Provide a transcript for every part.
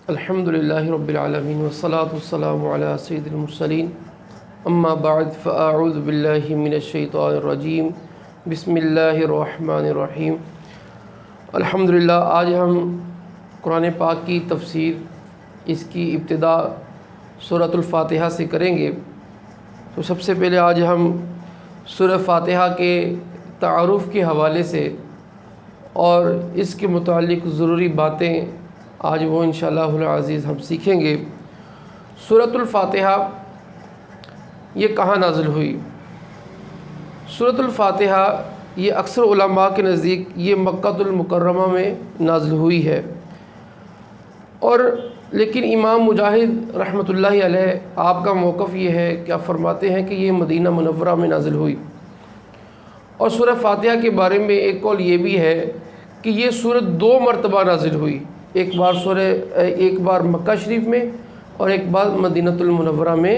الحمدللہ رب العالمین والصلاة والسلام علی سید المرسلین اما بعد فاعوذ باللہ من الشیطان الرجیم بسم اللہ الرحمن الرحیم۔ الحمدللہ آج ہم قرآن پاک کی تفسیر، اس کی ابتدا سورۃ الفاتحہ سے کریں گے۔ تو سب سے پہلے آج ہم سورہ فاتحہ کے تعارف کے حوالے سے اور اس کے متعلق ضروری باتیں آج وہ انشاءاللہ العزیز ہم سیکھیں گے۔ سورۃ الفاتحہ یہ کہاں نازل ہوئی؟ سورۃ الفاتحہ یہ اکثر علماء کے نزدیک یہ مکہ المکرمہ میں نازل ہوئی ہے، اور لیکن امام مجاہد رحمۃ اللہ علیہ آپ کا موقف یہ ہے کہ آپ فرماتے ہیں کہ یہ مدینہ منورہ میں نازل ہوئی۔ اور سورہ فاتحہ کے بارے میں ایک قول یہ بھی ہے کہ یہ سورت 2 مرتبہ نازل ہوئی، ایک بار مکہ شریف میں اور ایک بار مدینہ المنورہ میں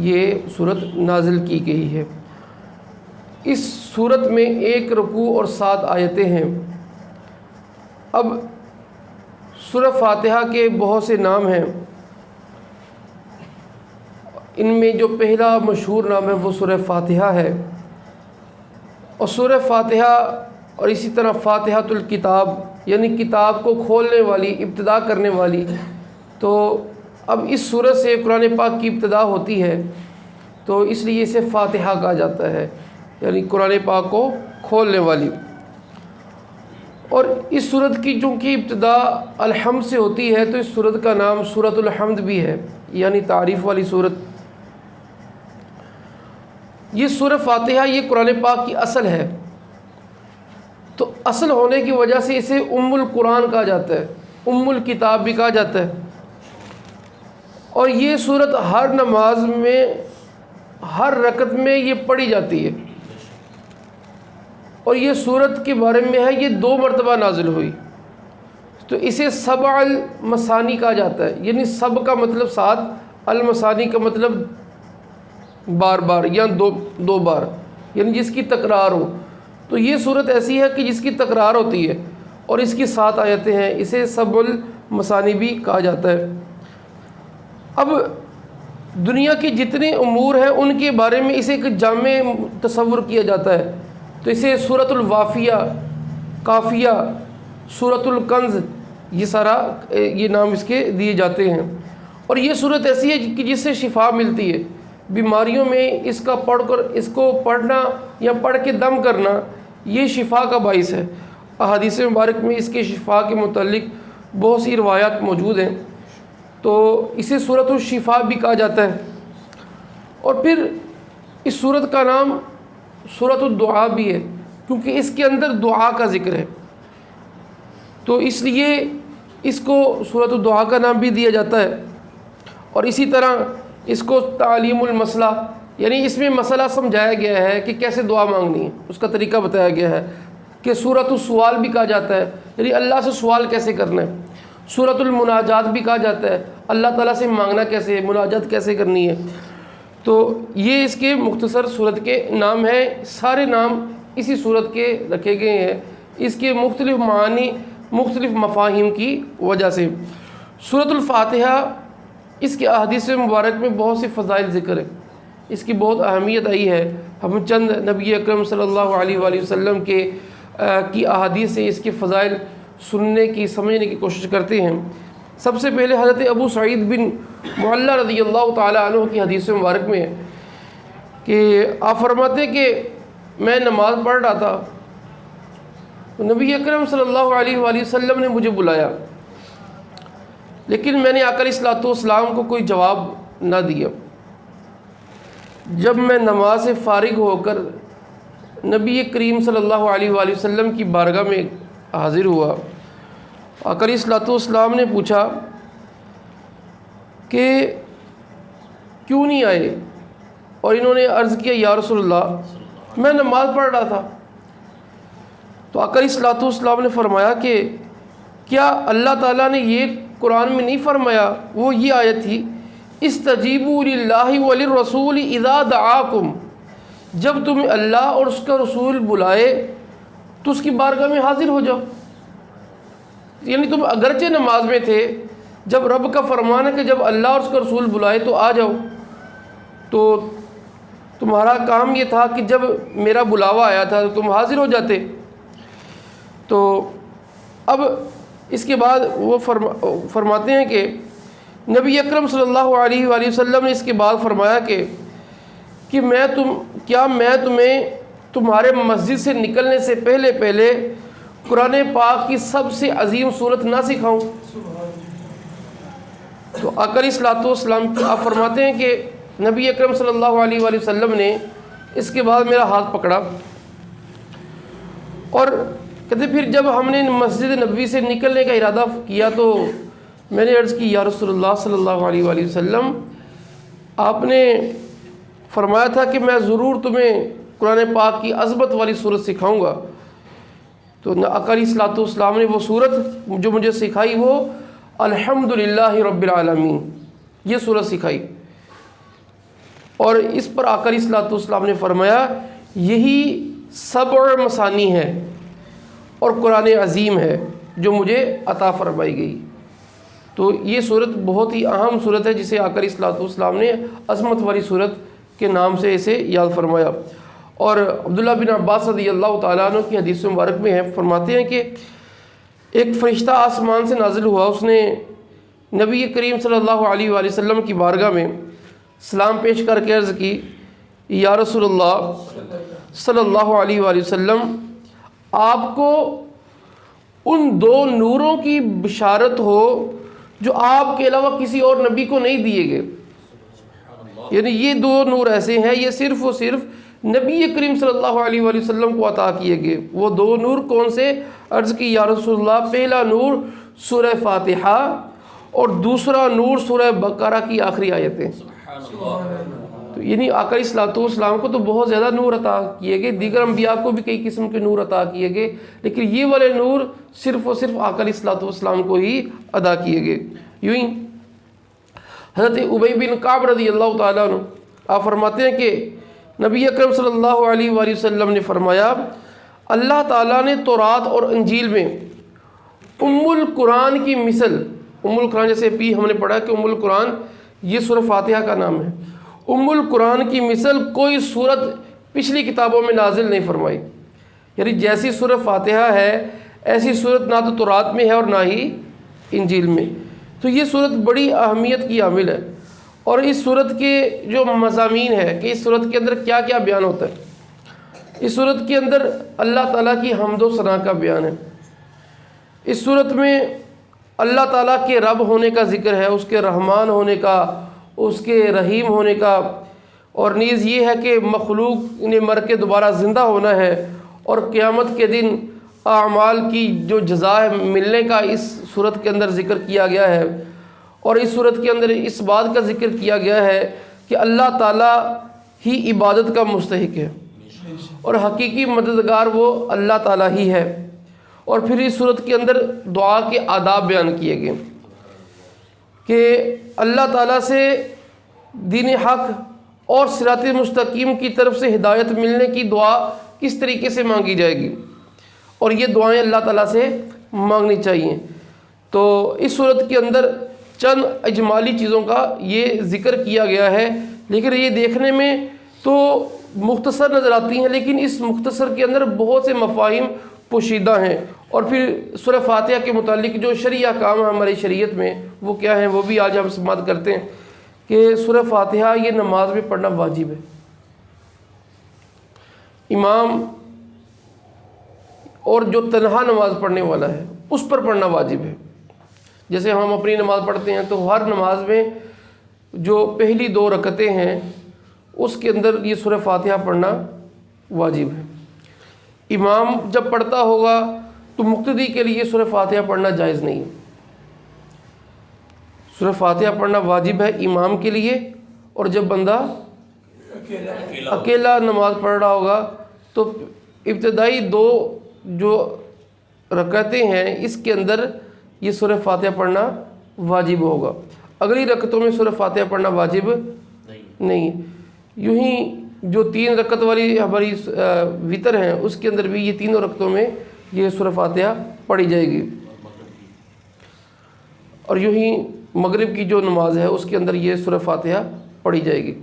یہ سورت نازل کی گئی ہے۔ اس سورت میں 1 رکوع اور 7 آیتیں ہیں۔ اب سورہ فاتحہ کے بہت سے نام ہیں، ان میں جو پہلا مشہور نام ہے وہ سورہ فاتحہ ہے، اور سورہ فاتحہ اور اسی طرح فاتحۃ الکتاب یعنی کتاب کو کھولنے والی، ابتدا کرنے والی۔ تو اب اس سورت سے قرآن پاک کی ابتدا ہوتی ہے، تو اس لیے اسے فاتحہ کہا جاتا ہے، یعنی قرآن پاک کو کھولنے والی۔ اور اس سورت کی چونکہ ابتدا الحمد سے ہوتی ہے، تو اس سورت کا نام سورۃ الحمد بھی ہے، یعنی تعریف والی سورت۔ یہ سورہ فاتحہ یہ قرآن پاک کی اصل ہے، تو اصل ہونے کی وجہ سے اسے ام القرآن کہا جاتا ہے، ام الکتاب بھی کہا جاتا ہے۔ اور یہ سورت ہر نماز میں، ہر رکعت میں یہ پڑھی جاتی ہے، اور یہ سورت کے بارے میں ہے یہ 2 مرتبہ نازل ہوئی، تو اسے 7 المثانی کہا جاتا ہے، یعنی سب کا مطلب 7، المثانی کا مطلب بار بار یا دو بار، یعنی جس کی تکرار ہو۔ تو یہ صورت ایسی ہے کہ جس کی تکرار ہوتی ہے، اور اس کی 7 آیتیں ہیں، اسے 7 المثانی بھی کہا جاتا ہے۔ اب دنیا کے جتنے امور ہیں ان کے بارے میں اسے ایک جامع تصور کیا جاتا ہے، تو اسے سورۃ الوافیہ، کافیہ، سورۃ الکنز، یہ سارا یہ نام اس کے دیے جاتے ہیں۔ اور یہ صورت ایسی ہے کہ جس سے شفا ملتی ہے بیماریوں میں، اس کا پڑھ کر، اس کو پڑھنا یا پڑھ کے دم کرنا یہ شفا کا باعث ہے۔ احادیث مبارک میں اس کے شفا کے متعلق بہت سی روایات موجود ہیں، تو اسے سورۃ الشفا بھی کہا جاتا ہے۔ اور پھر اس سورت کا نام سورۃ الدعاء بھی ہے، کیونکہ اس کے اندر دعا کا ذکر ہے، تو اس لیے اس کو سورۃ الدعاء کا نام بھی دیا جاتا ہے۔ اور اسی طرح اس کو تعلیم المسئلہ، یعنی اس میں مسئلہ سمجھایا گیا ہے کہ کیسے دعا مانگنی ہے، اس کا طریقہ بتایا گیا ہے۔ کہ سورۃ السوال بھی کہا جاتا ہے، یعنی اللہ سے سوال کیسے کرنا ہے۔ سورۃ المناجات بھی کہا جاتا ہے، اللہ تعالیٰ سے مانگنا کیسے ہے، مناجات کیسے کرنی ہے۔ تو یہ اس کے مختصر سورت کے نام ہیں، سارے نام اسی سورت کے رکھے گئے ہیں، اس کے مختلف معانی، مختلف مفاہیم کی وجہ سے۔ سورۃ الفاتحہ، اس کے احادیث مبارک میں بہت سے فضائل ذکر ہے، اس کی بہت اہمیت آئی ہے۔ ہم چند نبی اکرم صلی اللہ علیہ وآلہ وسلم کی احادیث سے اس کے فضائل سننے کی، سمجھنے کی کوشش کرتے ہیں۔ سب سے پہلے حضرت ابو سعید بن معلّہ رضی اللہ تعالی عنہ کی حدیث مبارک میں ہے کہ آپ فرماتے کہ میں نماز پڑھ رہا تھا، تو نبی اکرم صلی اللہ علیہ وآلہ وسلم نے مجھے بلایا، لیکن میں نے آقا علیہ الصلوۃ والسلام کو کوئی جواب نہ دیا۔ جب میں نماز سے فارغ ہو کر نبی کریم صلی اللہ علیہ وآلہ وسلم کی بارگاہ میں حاضر ہوا، آقا علیہ الصلوۃ والسلام نے پوچھا کہ کیوں نہیں آئے، اور انہوں نے عرض کیا یا رسول اللہ میں نماز پڑھ رہا تھا۔ تو آقا علیہ الصلوۃ والسلام نے فرمایا کہ کیا اللہ تعالیٰ نے یہ قرآن میں نہیں فرمایا، وہ یہ آیت تھی استجیبوا للہ وللرسول اذا دعاکم، جب تمہیں اللہ اور اس کا رسول بلائے تو اس کی بارگاہ میں حاضر ہو جاؤ۔ یعنی تم اگرچہ نماز میں تھے، جب رب کا فرمان ہے کہ جب اللہ اور اس کا رسول بلائے تو آ جاؤ، تو تمہارا کام یہ تھا کہ جب میرا بلاوا آیا تھا تو تم حاضر ہو جاتے۔ تو اب اس کے بعد وہ فرماتے ہیں کہ نبی اکرم صلی اللہ علیہ وآلہ وسلم نے اس کے بعد فرمایا کہ میں تمہیں تمہارے مسجد سے نکلنے سے پہلے قرآن پاک کی سب سے عظیم صورت نہ سکھاؤں؟ تو آقا علیہ الصلوۃ والسلام آپ فرماتے ہیں کہ نبی اکرم صلی اللہ علیہ وآلہ وسلم نے اس کے بعد میرا ہاتھ پکڑا اور کہتے پھر جب ہم نے مسجد نبوی سے نکلنے کا ارادہ کیا تو میں نے عرض کی یا رسول اللہ صلی اللہ علیہ وآلہ وسلم، آپ نے فرمایا تھا کہ میں ضرور تمہیں قرآن پاک کی عظمت والی صورت سکھاؤں گا۔ تو آقا علیہ الصلوۃ والسلام نے وہ صورت جو مجھے سکھائی وہ الحمدللہ رب العالمین یہ صورت سکھائی، اور اس پر آقا علیہ الصلوۃ والسلام نے فرمایا یہی سبع مثانی ہے اور قرآن عظیم ہے جو مجھے عطا فرمائی گئی۔ تو یہ صورت بہت ہی اہم صورت ہے جسے آقا علیہ الصلوۃ والسلام نے عظمت والی صورت کے نام سے اسے یاد فرمایا۔ اور عبداللہ بن عباس رضی اللہ تعالیٰ عنہ کی حدیث مبارک میں ہے، فرماتے ہیں کہ ایک فرشتہ آسمان سے نازل ہوا، اس نے نبی کریم صلی اللہ علیہ وآلہ وسلم کی بارگاہ میں سلام پیش کر کے عرض کی یا رسول اللہ صلی اللہ علیہ وآلہ وسلم، آپ کو ان دو نوروں کی بشارت ہو جو آپ کے علاوہ کسی اور نبی کو نہیں دیے گئے۔ یعنی یہ دو نور ایسے ہیں، یہ صرف و صرف نبی کریم صلی اللہ علیہ وآلہ وسلم کو عطا کیے گئے۔ وہ دو نور کون سے؟ عرض کی یا رسول اللہ، پہلا نور سورہ فاتحہ اور دوسرا نور سورہ بقرہ کی آخری آیتیں۔ تو یعنی آقا علیہ الصلوۃ والسلام کو تو بہت زیادہ نور عطا کیے گئے، دیگر انبیاء کو بھی کئی قسم کے نور عطا کیے گئے، لیکن یہ والے نور صرف و صرف آقا علیہ الصلوۃ والسلام کو ہی ادا کیے گئے۔ یوں ہی حضرت ابی بن کعب رضی اللہ تعالیٰ عنہ آپ فرماتے ہیں کہ نبی اکرم صلی اللہ علیہ وآلہ وسلم نے فرمایا اللہ تعالیٰ نے تورات اور انجیل میں ام القرآن کی مثل، ام القرآن جیسے بھی ہم نے پڑھا کہ ام القرآن یہ سورہ فاتحہ کا نام ہے، ام القرآن کی مثل کوئی صورت پچھلی کتابوں میں نازل نہیں فرمائی۔ یعنی جیسی سورہ فاتحہ ہے ایسی صورت نہ تو تورات میں ہے اور نہ ہی انجیل میں۔ تو یہ صورت بڑی اہمیت کی حامل ہے، اور اس صورت کے جو مضامین ہے کہ اس صورت کے اندر کیا کیا بیان ہوتا ہے، اس صورت کے اندر اللہ تعالیٰ کی حمد و ثنا کا بیان ہے۔ اس صورت میں اللہ تعالیٰ کے رب ہونے کا ذکر ہے، اس کے رحمان ہونے کا، اس کے رحیم ہونے کا، اور نیز یہ ہے کہ مخلوق نے مر کے دوبارہ زندہ ہونا ہے، اور قیامت کے دن اعمال کی جو جزا ہے ملنے کا اس صورت کے اندر ذکر کیا گیا ہے۔ اور اس صورت کے اندر اس بات کا ذکر کیا گیا ہے کہ اللہ تعالیٰ ہی عبادت کا مستحق ہے اور حقیقی مددگار وہ اللہ تعالیٰ ہی ہے۔ اور پھر اس صورت کے اندر دعا کے آداب بیان کیے گئے کہ اللہ تعالیٰ سے دین حق اور صراط مستقیم کی طرف سے ہدایت ملنے کی دعا کس طریقے سے مانگی جائے گی، اور یہ دعائیں اللہ تعالیٰ سے مانگنی چاہیے۔ تو اس صورت کے اندر چند اجمالی چیزوں کا یہ ذکر کیا گیا ہے، لیکن یہ دیکھنے میں تو مختصر نظر آتی ہیں، لیکن اس مختصر کے اندر بہت سے مفاہیم پوشیدہ ہیں۔ اور پھر سورہ فاتحہ کے متعلق جو شرعی احکام ہیں ہماری شریعت میں وہ کیا ہیں وہ بھی آج ہم سماعت کرتے ہیں کہ سورہ فاتحہ یہ نماز میں پڑھنا واجب ہے، امام اور جو تنہا نماز پڑھنے والا ہے اس پر پڑھنا واجب ہے۔ جیسے ہم اپنی نماز پڑھتے ہیں تو ہر نماز میں جو پہلی 2 رکعتیں ہیں اس کے اندر یہ سورہ فاتحہ پڑھنا واجب ہے۔ امام جب پڑھتا ہوگا تو مقتدی کے لیے سورہ فاتحہ پڑھنا جائز نہیں ہے۔ سورہ فاتحہ پڑھنا واجب ہے امام کے لیے، اور جب بندہ اکیلا نماز پڑھ رہا ہوگا تو ابتدائی 2 جو رکعتیں ہیں اس کے اندر یہ سورہ فاتحہ پڑھنا واجب ہوگا، اگلی رکعتوں میں سورہ فاتحہ پڑھنا واجب نہیں۔ یوں ہی جو 3 رکعت والی ہماری وتر ہیں اس کے اندر بھی یہ 3 رکعتوں میں یہ سورہ فاتحہ پڑھی جائے گی۔ اور یوں ہی مغرب کی جو نماز ہے اس کے اندر یہ سورہ فاتحہ پڑھی جائے گی۔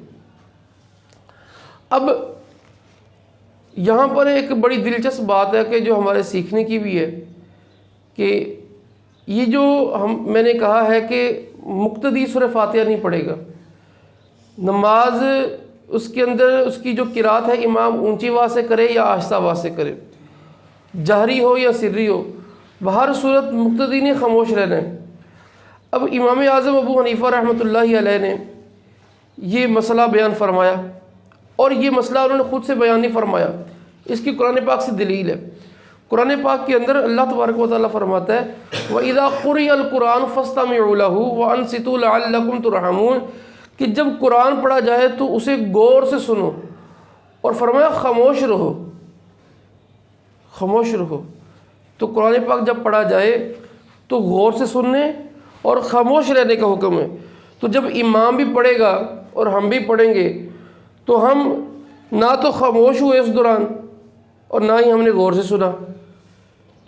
اب یہاں پر ایک بڑی دلچسپ بات ہے کہ جو ہمارے سیکھنے کی بھی ہے کہ یہ جو میں نے کہا ہے کہ مقتدی سورہ فاتحہ نہیں پڑھے گا، نماز اس کے اندر اس کی جو قرات ہے امام اونچی آواز سے کرے یا آہستہ آواز سے کرے، جہری ہو یا سری ہو، بہر صورت مقتدی نے خاموش رہنا ہے۔ اب امام اعظم ابو حنیفہ رحمۃ اللہ علیہ نے یہ مسئلہ بیان فرمایا، اور یہ مسئلہ انہوں نے خود سے بیان نہیں فرمایا، اس کی قرآن پاک سے دلیل ہے۔ قرآن پاک کے اندر اللہ تبارک و تعالیٰ فرماتا ہے وَإِذَا قُرِئَ الْقُرْآنُ فَاسْتَمِعُوا لَهُ وَأَنصِتُوا لَعَلَّكُمْ تُرْحَمُونَ، کہ جب قرآن پڑھا جائے تو اسے غور سے سنو، اور فرمایا خاموش رہو، خاموش رہو۔ تو قرآن پاک جب پڑھا جائے تو غور سے سننے اور خاموش رہنے کا حکم ہے۔ تو جب امام بھی پڑھے گا اور ہم بھی پڑھیں گے تو ہم نہ تو خاموش ہوئے اس دوران اور نہ ہی ہم نے غور سے سنا،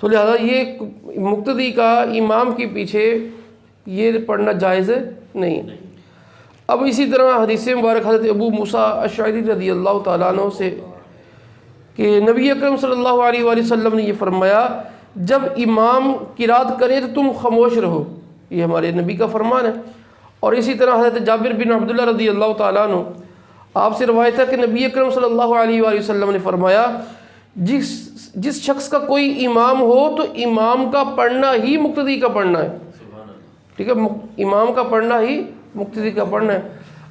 تو لہذا یہ مقتدی کا امام کے پیچھے یہ پڑھنا جائز نہیں۔ اب اسی طرح حدیث مبارک حضرت ابو موسیٰ اشعری رضی اللہ تعالیٰ عنہ سے کہ نبی اکرم صلی اللہ علیہ وآلہ وسلم نے یہ فرمایا جب امام قرات کرے تو تم خاموش رہو، یہ ہمارے نبی کا فرمان ہے۔ اور اسی طرح حضرت جابر بن عبداللہ رضی اللہ تعالیٰ عنہ آپ سے روایت ہے کہ نبی اکرم صلی اللہ علیہ وآلہ وسلم نے فرمایا جس شخص کا کوئی امام ہو تو امام کا پڑھنا ہی مقتدی کا پڑھنا ہے، ٹھیک ہے، امام کا پڑھنا ہی مقتدی کا پڑھنا ہے۔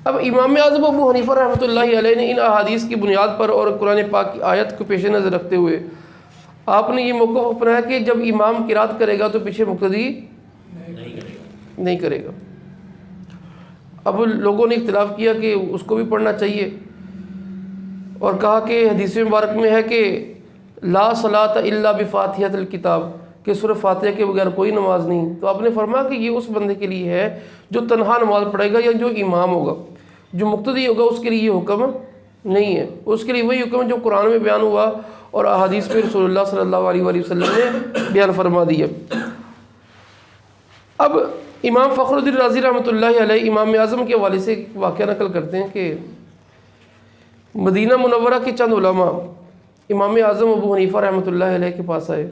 اب امام اعظم ابو حنیفہ رحمۃ اللہ علیہ نے ان احادیث کی بنیاد پر اور قرآن پاک کی آیت کو پیش نظر رکھتے ہوئے آپ نے یہ موقف اپنایا کہ جب امام قرات کرے گا تو پیچھے مقتدی نہیں کرے گا۔ اب لوگوں نے اختلاف کیا کہ اس کو بھی پڑھنا چاہیے، اور کہا کہ حدیث مبارک میں ہے کہ لا صلاۃ الا بفاتحۃ الکتاب، کہ سورہ فاتحہ کے بغیر کوئی نماز نہیں۔ تو آپ نے فرمایا کہ یہ اس بندے کے لیے ہے جو تنہا نماز پڑھے گا یا جو امام ہوگا، جو مقتدی ہوگا اس کے لیے یہ حکم نہیں ہے، اس کے لیے وہی حکم ہے جو قرآن میں بیان ہوا اور احادیث میں رسول اللہ صلی اللہ علیہ وآلہ وسلم نے بیان فرما دیا۔ اب امام فخر الدین رازی رحمۃ اللہ علیہ امام اعظم کے حوالے سے ایک واقعہ نقل کرتے ہیں کہ مدینہ منورہ کے چند علماء امام اعظم ابو حنیفہ رحمۃ اللہ علیہ کے پاس آئے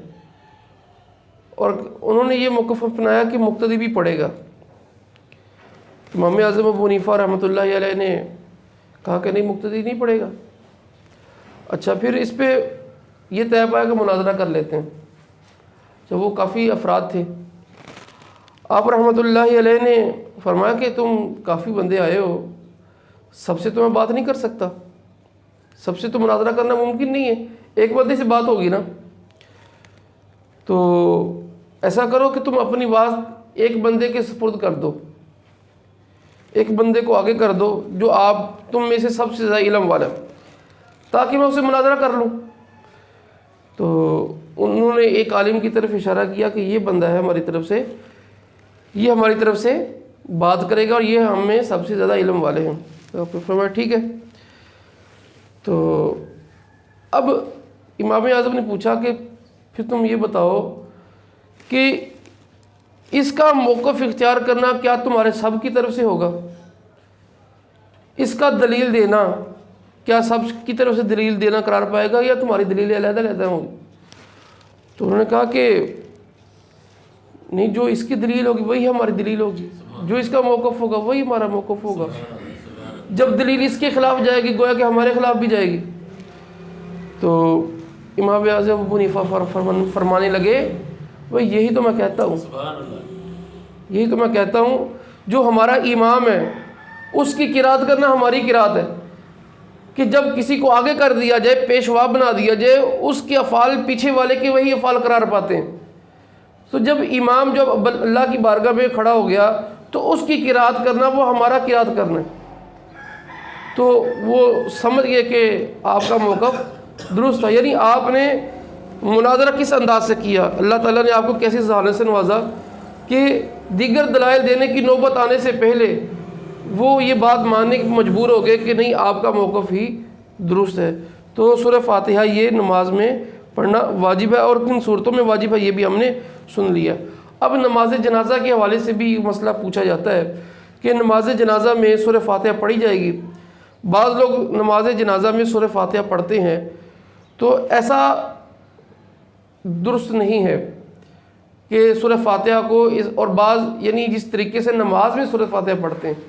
اور انہوں نے یہ موقف اپنایا کہ مقتدی بھی پڑھے گا۔ امام اعظم ابو حنیفہ رحمۃ اللہ علیہ نے کہا کہ نہیں، مقتدی نہیں پڑھے گا۔ اچھا، پھر اس پہ یہ طے پایا کہ مناظرہ کر لیتے ہیں۔ جب وہ کافی افراد تھے، آپ رحمۃ اللہ علیہ نے فرمایا کہ تم کافی بندے آئے ہو، سب سے تو میں بات نہیں کر سکتا، سب سے تو مناظرہ کرنا ممکن نہیں ہے، ایک بندے سے بات ہوگی نا، تو ایسا کرو کہ تم اپنی بات ایک بندے کے سپرد کر دو، ایک بندے کو آگے کر دو جو تم میں سے سب سے زیادہ علم والا ہے، تاکہ میں اسے مناظرہ کر لوں۔ تو انہوں نے ایک عالم کی طرف اشارہ کیا کہ یہ بندہ ہے ہماری طرف سے، یہ ہماری طرف سے بات کرے گا اور یہ ہم میں سب سے زیادہ علم والے ہیں۔ تو فرمایا ٹھیک ہے۔ تو اب امام اعظم نے پوچھا کہ پھر تم یہ بتاؤ کہ اس کا موقف اختیار کرنا کیا تمہارے سب کی طرف سے ہوگا؟ اس کا دلیل دینا کیا سب کی طرف سے دلیل دینا قرار پائے گا یا تمہاری دلیل علیحدہ علیحدہ ہوگی؟ تو انہوں نے کہا کہ نہیں، جو اس کی دلیل ہوگی وہی ہماری دلیل ہوگی، جو اس کا موقف ہوگا وہی ہمارا موقف ہوگا۔ جب دلیل اس کے خلاف جائے گی گویا کہ ہمارے خلاف بھی جائے گی۔ تو امام اعظم ابو حنیفہ فرمانے لگے بھائی یہی تو میں کہتا ہوں، یہی تو میں کہتا ہوں، جو ہمارا امام ہے اس کی قرات کرنا ہماری قرات ہے، کہ جب کسی کو آگے کر دیا جائے، پیشوا بنا دیا جائے، اس کے افعال پیچھے والے کے وہی افعال قرار پاتے ہیں۔ تو جب امام جب اللہ کی بارگاہ میں کھڑا ہو گیا تو اس کی قرات کرنا وہ ہمارا قرات کرنا ہے۔ تو وہ سمجھ گئے کہ آپ کا موقف درست تھا، یعنی آپ نے مناظرہ کس انداز سے کیا، اللہ تعالیٰ نے آپ کو کیسی ذہانت سے نوازا کہ دیگر دلائل دینے کی نوبت آنے سے پہلے وہ یہ بات ماننے کے مجبور ہو گئے کہ نہیں، آپ کا موقف ہی درست ہے۔ تو سورہ فاتحہ یہ نماز میں پڑھنا واجب ہے، اور کن صورتوں میں واجب ہے یہ بھی ہم نے سن لیا۔ اب نماز جنازہ کے حوالے سے بھی مسئلہ پوچھا جاتا ہے کہ نماز جنازہ میں سورہ فاتحہ پڑھی جائے گی۔ بعض لوگ نماز جنازہ میں سورہ فاتحہ پڑھتے ہیں، تو ایسا درست نہیں ہے کہ سورہ فاتحہ کو اور بعض یعنی جس طریقے سے نماز میں سورہ فاتحہ پڑھتے ہیں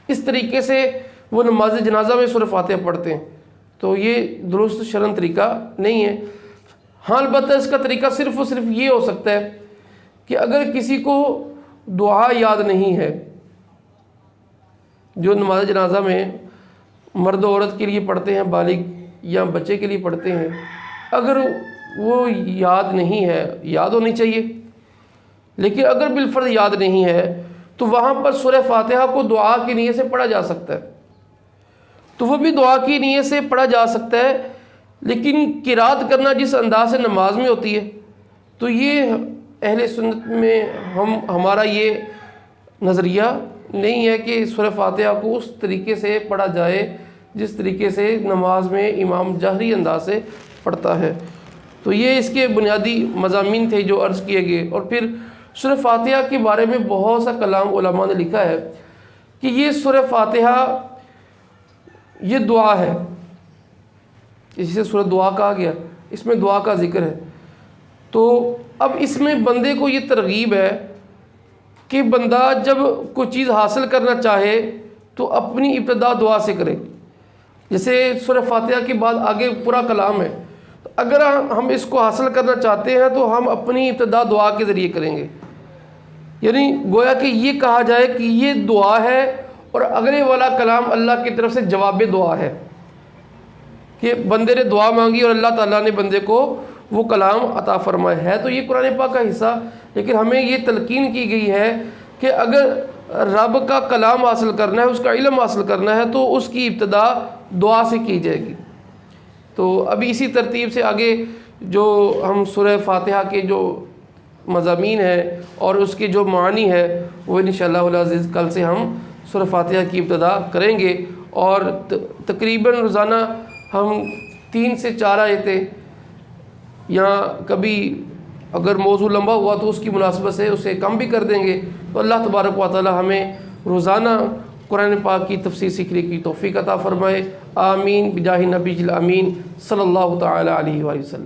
اس طریقے سے وہ نماز جنازہ میں سورہ فاتحہ پڑھتے ہیں، تو یہ درست شرعن طریقہ نہیں ہے۔ ہاں البتہ اس کا طریقہ صرف اور صرف یہ ہو سکتا ہے کہ اگر کسی کو دعا یاد نہیں ہے، جو نماز جنازہ میں مرد و عورت کے لیے پڑھتے ہیں، بالغ یا بچے کے لیے پڑھتے ہیں، اگر وہ یاد نہیں ہے، یاد ہونی چاہیے، لیکن اگر بالفرض یاد نہیں ہے تو وہاں پر سورہ فاتحہ کو دعا کی نیت سے پڑھا جا سکتا ہے، تو وہ بھی دعا کی نیت سے پڑھا جا سکتا ہے، لیکن قرات کرنا جس انداز سے نماز میں ہوتی ہے تو یہ اہل سنت میں ہمارا یہ نظریہ نہیں ہے کہ سورہ فاتحہ کو اس طریقے سے پڑھا جائے جس طریقے سے نماز میں امام جہری انداز سے پڑھتا ہے۔ تو یہ اس کے بنیادی مضامین تھے جو عرض کیے گئے۔ اور پھر سورہ فاتحہ کے بارے میں بہت سا کلام علماء نے لکھا ہے کہ یہ سورہ فاتحہ یہ دعا ہے، جسے سورہ دعا کہا گیا، اس میں دعا کا ذکر ہے۔ تو اب اس میں بندے کو یہ ترغیب ہے کہ بندہ جب کوئی چیز حاصل کرنا چاہے تو اپنی ابتدا دعا سے کرے۔ جیسے سورہ فاتحہ کے بعد آگے پورا کلام ہے، تو اگر ہم اس کو حاصل کرنا چاہتے ہیں تو ہم اپنی ابتدا دعا کے ذریعے کریں گے، یعنی گویا کہ یہ کہا جائے کہ یہ دعا ہے اور اگلے والا کلام اللہ کی طرف سے جواب دعا ہے، کہ بندے نے دعا مانگی اور اللہ تعالیٰ نے بندے کو وہ کلام عطا فرمایا ہے۔ تو یہ قرآن پاک کا حصہ، لیکن ہمیں یہ تلقین کی گئی ہے کہ اگر رب کا کلام حاصل کرنا ہے، اس کا علم حاصل کرنا ہے، تو اس کی ابتدا دعا سے کی جائے گی۔ تو ابھی اسی ترتیب سے آگے جو ہم سورہ فاتحہ کے جو مضامین ہیں اور اس کے جو معانی ہے وہ انشاءاللہ العزیز کل سے ہم سورہ فاتحہ کی ابتدا کریں گے، اور تقریباً روزانہ ہم 3 سے 4 آیتیں، یا کبھی اگر موضوع لمبا ہوا تو اس کی مناسبت سے اسے کم بھی کر دیں گے۔ تو اللہ تبارک و تعالی ہمیں روزانہ قرآن پاک کی تفسیر سیکھنے کی توفیق عطا فرمائے۔ آمین بجاہ نبی الامین صلی اللہ تعالی علیہ وآلہ وسلم۔